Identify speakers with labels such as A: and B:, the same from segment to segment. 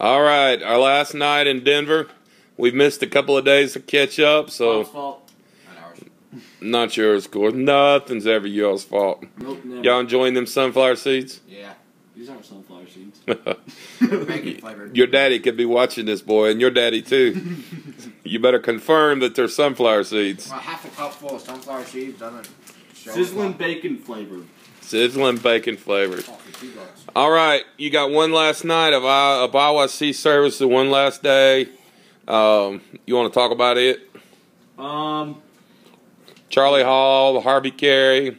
A: All right, our last night in Denver. We've missed a couple of days to catch up, so...
B: Mom's fault.
A: Not yours, of course. Nothing's ever y'all's fault.
B: Nope, never.
A: Y'all enjoying them sunflower seeds?
C: Yeah.
B: These aren't sunflower seeds.
C: Bacon flavored.
A: Your daddy could be watching this, boy, and your daddy, too. You better confirm that they're sunflower seeds.
C: Well, half a cup full of sunflower seeds doesn't show.
B: Sizzling bacon flavored.
A: Sizzling bacon flavored. All right, you got one last night of IYC service, the one last day. You want to talk about it? Charlie Hall, Harvey Carey,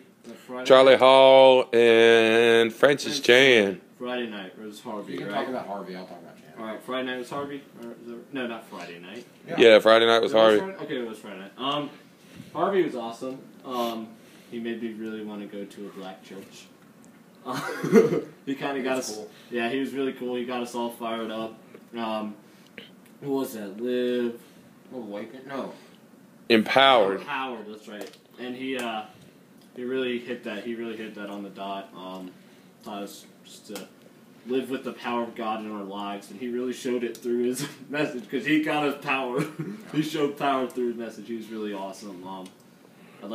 A: Charlie Hall, and Francis Chan.
B: Friday night was Harvey,
C: You can
B: right?
C: talk about Harvey, I'll talk about Chan.
B: Alright, Friday night was Harvey? No, not Friday night.
A: Yeah, Friday night was Harvey.
B: Okay, it was Friday night. Harvey was awesome. He made me really want to go to a black church. He kind of got us. Cool. Yeah, he was really cool. He got us all fired up. Who was that? Live.
C: Awaken? No.
A: Empowered.
B: Empowered. That's right. And he really hit that. He really hit that on the dot. Taught us just to live with the power of God in our lives, and he really showed it through his message because he got us power. He showed power through his message. He was really awesome.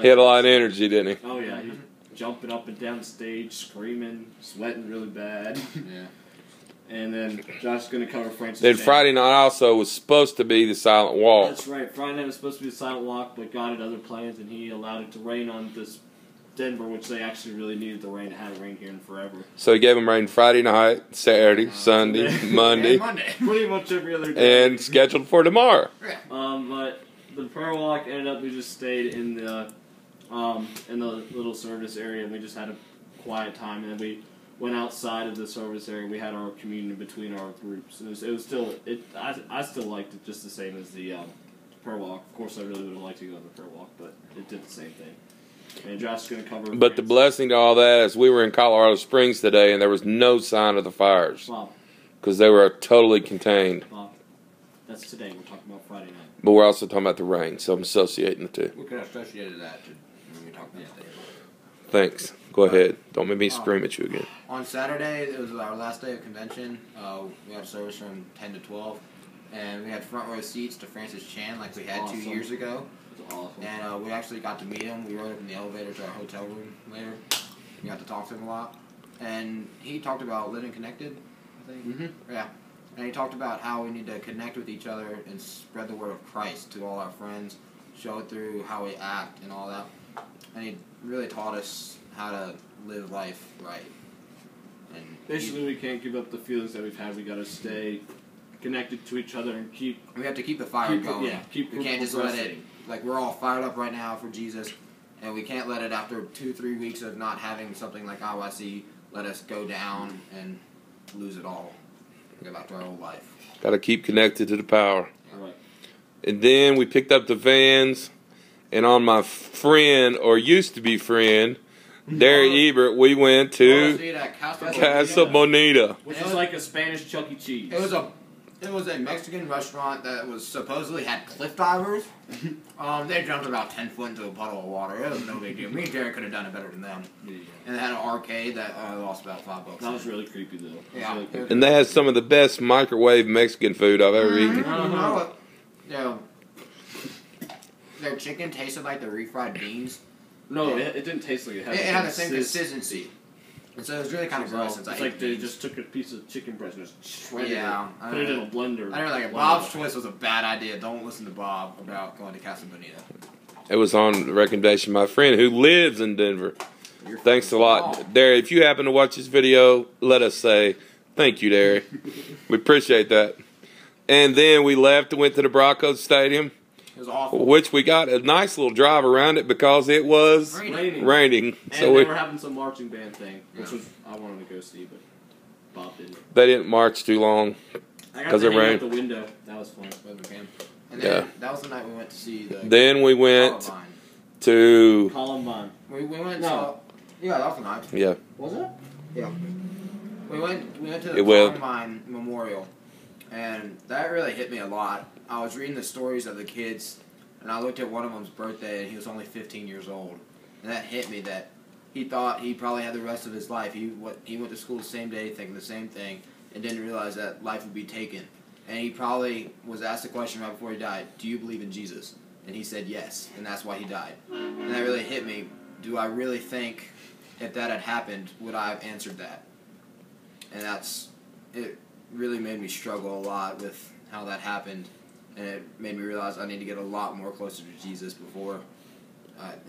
A: He had a lot of energy, didn't he?
B: Oh yeah, he was jumping up and down the stage, screaming, sweating really bad.
C: Yeah.
B: And then Josh's going to cover Francis.
A: Then
B: Chan.
A: Friday night also was supposed to be the silent walk.
B: That's right. Friday night was supposed to be the silent walk, but God had other plans, and he allowed it to rain on this Denver, which they actually really needed the rain. It hadn't rained here in forever.
A: So he gave them rain Friday night, Saturday, Sunday, Monday,
C: And Monday.
B: Pretty much every other day.
A: and scheduled for tomorrow.
B: But the prayer walk ended up, we just stayed in the little service area, and we just had a quiet time, and then we went outside of the service area. We had our communion between our groups. And it was still, I still liked it just the same as the prayer walk. Of course, I really would have liked to go to the prayer walk, but it did the same thing. And Josh's going to cover.
A: But the blessing to all that is we were in Colorado Springs today, and there was no sign of the fires because they were totally contained.
B: That's today. We're talking about Friday night.
A: But we're also talking about the rain, so I'm associating the two.
C: We could have associated that to when we talked about that.
A: Thanks. Go ahead. Don't make me scream at you again.
C: On Saturday, it was our last day of convention. We had a service from 10 to 12. And we had front row seats to Francis Chan like we had 2 years ago.
B: Awesome.
C: And we actually got to meet him. We rode up in the elevator to our hotel room later. We got to talk to him a lot. And he talked about living connected, I think. Mm-hmm. Yeah. And he talked about how we need to connect with each other and spread the word of Christ to all our friends, show it through how we act and all that. And he really taught us how to live life right. And
B: basically, we can't give up the feelings that we've had. We got to stay connected to each other and keep.
C: We have to keep the fire going.
B: Yeah,
C: we can't just let it. Like, we're all fired up right now for Jesus, and we can't let it, after 2-3 weeks of not having something like IYC, let us go down and lose it all. Go back to our old life.
A: Got to keep connected to the power.
B: All right.
A: And then we picked up the vans, and on my friend, or used to be friend, Derry Ebert, we went to Casa Bonita.
B: Which is like a Spanish Chuck E. Cheese.
C: It was a Mexican restaurant that was supposedly had cliff divers. They jumped about 10 foot into a puddle of water. It was no big deal. Me and Jared could have done it better than them. Yeah. And they had an arcade that lost about $5.
B: That was really creepy though.
C: Yeah.
B: Really creepy.
A: And they had some of the best microwave Mexican food I've ever eaten.
C: You know what? Their chicken tasted like the refried beans.
B: No, it didn't taste like it.
C: It had the same consistency. And so it was really kind of gross.
B: It's like they just took a piece of chicken breast and just shredded it. Put it in a blender.
C: I don't like it. Bob's Twist was a bad idea. Don't listen to Bob about going to Casa Bonita.
A: It was on the recommendation of my friend who lives in Denver. Thanks a lot. Derry, if you happen to watch this video, let us say thank you, Derry. We appreciate that. And then we left and went to the Broncos Stadium.
C: It was awful.
A: Which we got a nice little drive around it because it was raining.
B: And
A: so
B: they were having some marching band thing, which was I wanted to go see, but Bob didn't.
A: They didn't march too long
B: because it rained. Out the window. That was fun.
C: And then that was the night we went to see the.
A: Then we went
C: Columbine.
A: to
B: Columbine.
C: We went. No. Yeah, that was the night.
A: Yeah.
C: Was it? Yeah. We went to the Columbine Memorial, and that really hit me a lot. I was reading the stories of the kids, and I looked at one of them's birthday, and he was only 15 years old. And that hit me that he thought he probably had the rest of his life. He went to school the same day thinking the same thing, and didn't realize that life would be taken. And he probably was asked the question right before he died, do you believe in Jesus? And he said yes, and that's why he died. And that really hit me. Do I really think if that had happened, would I have answered that? And it really made me struggle a lot with how that happened. And it made me realize I need to get a lot more closer to Jesus before,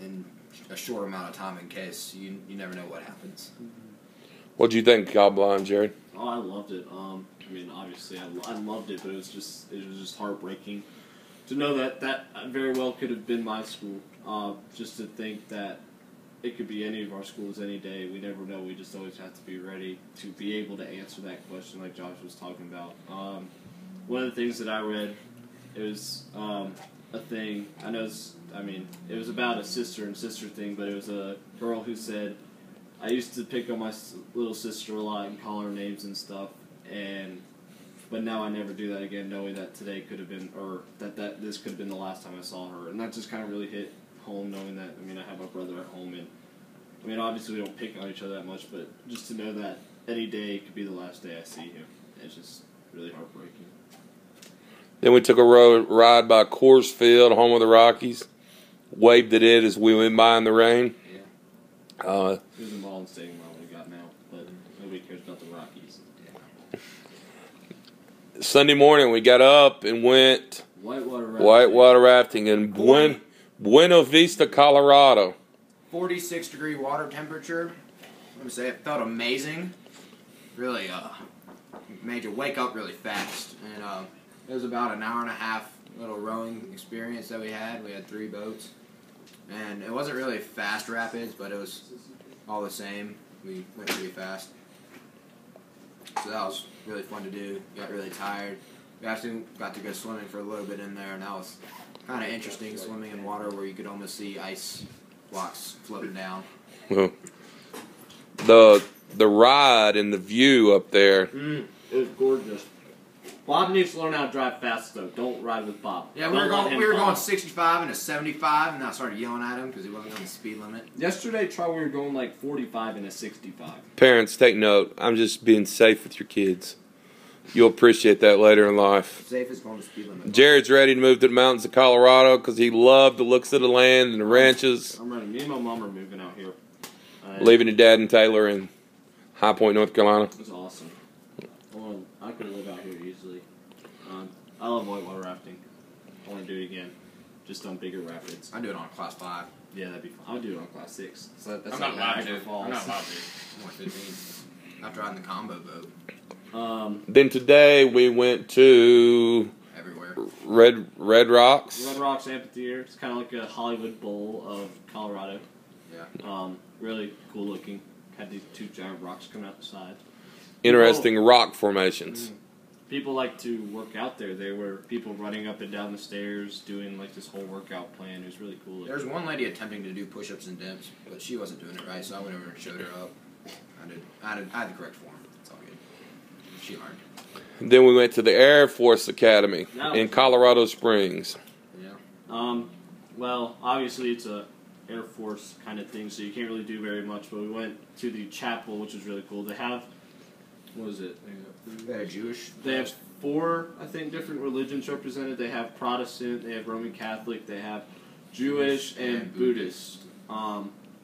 C: in a short amount of time, in case you never know what happens.
A: What do you think, God Blind, Jared?
B: Oh, I loved it. I mean, obviously, I loved it, but it was just heartbreaking to know that very well could have been my school. Just to think that it could be any of our schools any day. We never know. We just always have to be ready to be able to answer that question, like Josh was talking about. One of the things that I read, it was a thing. It was about a sister and sister thing, but it was a girl who said, I used to pick on my little sister a lot and call her names and stuff, but now I never do that again, knowing that today could have been, or that this could have been the last time I saw her. And that just kind of really hit home, knowing that, I have my brother at home, and obviously we don't pick on each other that much, but just to know that any day could be the last day I see him, it's just really heartbreaking.
A: Then we took a ride by Coors Field, home of the Rockies. Waved at it as we went by in the rain.
B: Yeah. It was in Ball Stadium when we got out, but nobody cares about the Rockies.
A: Yeah. Sunday morning we got up and went whitewater rafting in Buena Vista, Colorado.
C: 46-degree water temperature. Let me say, it felt amazing. Really made you wake up really fast. And it was about an hour and a half little rowing experience that we had. We had 3 boats. And it wasn't really fast rapids, but it was all the same. We went pretty fast. So that was really fun to do. Got really tired. We actually got to go swimming for a little bit in there, and that was kind of interesting, swimming in water where you could almost see ice blocks floating down.
A: The ride and the view up there.
B: It was gorgeous. Bob needs to learn how to drive fast, though. Don't ride with Bob.
C: Yeah, we were going 65 and a 75, and I started yelling at him because he wasn't on the speed limit.
B: Yesterday, we were going like 45 and a 65.
A: Parents, take note. I'm just being safe with your kids. You'll appreciate that later in life.
C: Safe is going to speed limit.
A: Jared's ready to move to the mountains of Colorado because he loved the looks of the land and the ranches.
B: I'm ready. Me and my mom are moving out here.
A: Leaving your dad and Taylor in High Point, North Carolina.
B: It's awesome. I could live out here easily. I love whitewater rafting. I want to do it again, just on bigger rapids.
C: I do it on Class 5.
B: Yeah, that'd be fun. I'll do it on Class 6. So that's
C: I'm
B: like
C: not allowed
B: Niagara
C: to.
B: Falls.
C: I'm not allowed to. I'm only 15. After riding the combo boat.
A: Then today we went to
C: everywhere.
A: Red Rocks.
B: Red Rocks Amphitheater. It's kind of like a Hollywood Bowl of Colorado.
C: Yeah.
B: Really cool looking. Had these 2 giant rocks come out the side.
A: Interesting rock formations.
B: People like to work out there. There were people running up and down the stairs doing like this whole workout plan. It was really cool.
C: There's one lady attempting to do push-ups and dips, but she wasn't doing it right, so I went over and showed her up. I had the correct form. It's all good. She learned.
A: Then we went to the Air Force Academy in Colorado Springs.
C: Yeah.
B: Well, obviously it's a Air Force kind of thing, so you can't really do very much. But we went to the chapel, which was really cool. They have, what is it?
C: They're Jewish.
B: They have 4, I think, different religions represented. They have Protestant, they have Roman Catholic, they have Jewish and Buddhist.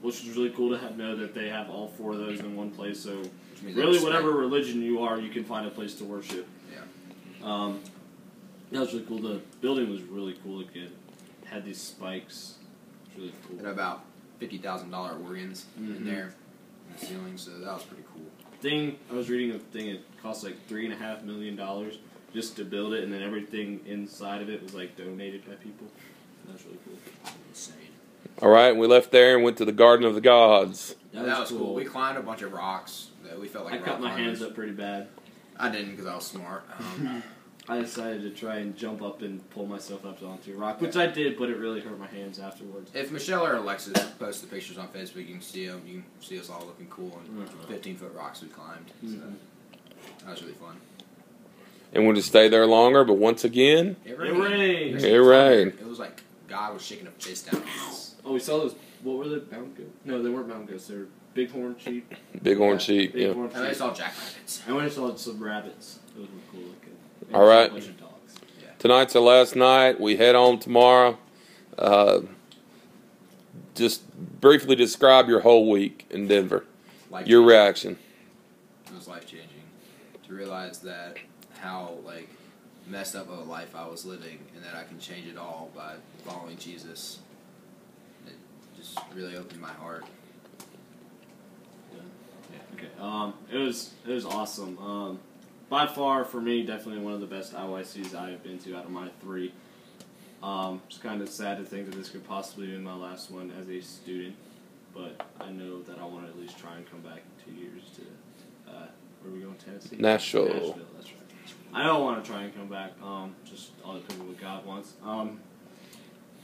B: Which is really cool to know that they have all 4 of those in one place. So really, whatever religion you are, you can find a place to worship.
C: Yeah.
B: That was really cool. The building was really cool again. It had these spikes. It was really cool.
C: And about $50,000 organs in there in the ceiling, so that was pretty cool.
B: I was reading a thing, it cost like $3.5 million just to build it, and then everything inside of it was like donated by people. That's really cool.
C: Insane.
A: All right, we left there and went to the Garden of the Gods.
C: That was cool. We climbed a bunch of rocks. We felt like
B: I cut my hands up pretty bad.
C: I didn't because I was smart.
B: I decided to try and jump up and pull myself up onto a rock, which I did, but it really hurt my hands afterwards.
C: If Michelle or Alexis post the pictures on Facebook, you can see them. You can see us all looking cool on 15-foot rocks we climbed. So that was really fun.
A: And we'll just stay there longer, but once again,
C: it rained.
A: It rained.
C: It was like God was shaking a fist down on us.
B: Oh, we saw those. What were the mountain goats? No, they weren't mountain goats. They were Bighorn sheep.
A: Bighorn sheep.
B: Big
A: Yeah.
B: horn
C: And I
B: sheep.
C: saw jackrabbits.
B: I went and saw some rabbits. Those were cool looking. And
A: All right.
B: A bunch of dogs.
A: Tonight's our last night. We head home tomorrow. Just briefly describe your whole week in Denver. Your reaction.
D: It was life changing to realize that how like messed up of a life I was living, and that I can change it all by following Jesus. It just really opened my heart.
B: Okay. It was awesome. By far for me, definitely one of the best IYCs I have been to out of my 3. It's kind of sad to think that this could possibly be my last one as a student, but I know that I want to at least try and come back in 2 years to where are we going? Tennessee.
A: Nashville.
B: Nashville. That's right. I don't want to try and come back. Just all depends what God wants.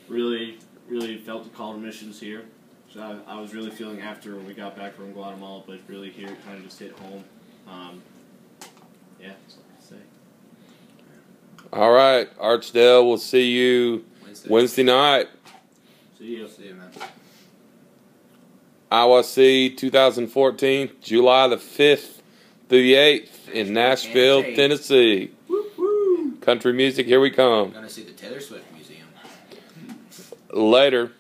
B: Really felt the call to missions here. So I was really feeling after we got back from Guatemala, but really here it kind of just hit home. Yeah, that's all I can say.
A: All right, Archdale, we'll see you Wednesday night.
B: See you.
D: See you, man.
A: IYC 2014, July the 5th through the 8th in Nashville, Tennessee.
B: Woo-hoo.
A: Country music, here we come.
D: I'm gonna see the Taylor Swift Museum.
A: Later.